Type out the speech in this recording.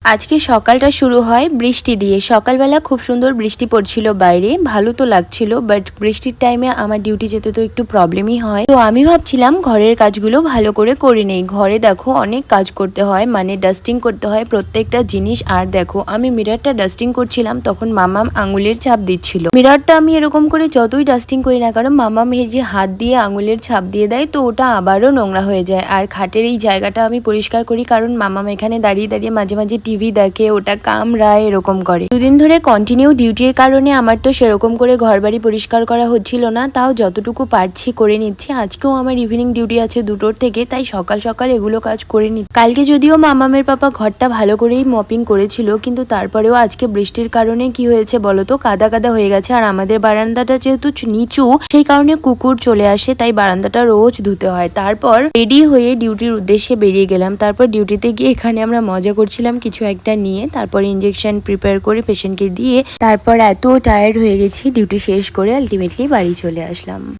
আজকে সকালটা শুরু হয় বৃষ্টি দিয়ে। সকালবেলা খুব সুন্দর বৃষ্টি পড়ছিল বাইরে, ভালো তো লাগছিল, বাট বৃষ্টির টাইমে আমার ডিউটি যেতে তো একটু প্রবলেমই হয়। তো আমি ভাবছিলাম ঘরের কাজগুলো ভালো করে নেই। ঘরে দেখো অনেক কাজ করতে হয়, মানে ডাস্টিং করতে হয় প্রত্যেকটা জিনিস। আর দেখো আমি মিররটা ডাস্টিং করছিলাম, তখন মামাম আঙুলের ছাপ দিচ্ছিল। মিররটা আমি এরকম করে যতই ডাস্টিং করি না কারণ মামাম যে হাত দিয়ে আঙুলের ছাপ দিয়ে দেয়, তো ওটা আবারও নোংরা হয়ে যায়। আর খাটের এই জায়গাটা আমি পরিষ্কার করি কারণ মামাম এখানে দাঁড়িয়ে দাঁড়িয়ে মাঝে মাঝে টিভি দেখে, ওটা কামড়ায়, এরকম করে। দুদিন ধরে কন্টিনিউ ডিউটির কারণে আমার তো সেরকম করে ঘরবাড়ি পরিষ্কার করা হচ্ছিল না, তাও যতটুকু পারছি করে নিচ্ছি। আজকেও আমার ইভিনিং ডিউটি আছে 2টোর থেকে, তাই সকাল সকাল এগুলো কাজ করে নিচ্ছি। কালকে যদিও মামামের পাপা ঘরটা ভালো করেই মপিং করেছিল, কিন্তু তারপরেও আজকে বৃষ্টির কারণে কি হয়েছে বলতো, কাদা কাদা হয়ে গেছে। আর আমাদের বারান্দাটা যেহেতু নিচু, সেই কারণে কুকুর চলে আসে, তাই বারান্দাটা রোজ ধুতে হয়। তারপর রেডি হয়ে ডিউটির উদ্দেশ্যে বেরিয়ে গেলাম। তারপর ডিউটিতে গিয়ে এখানে আমরা মজা করছিলাম কিছু একটা নিয়ে, তারপর ইঞ্জেকশন প্রিপেয়ার করে পেশেন্টকে দিয়ে, তারপর এত টায়ার্ড হয়ে গেছি ডিউটি শেষ করে আলটিমেটলি বাড়ি চলে আসলাম।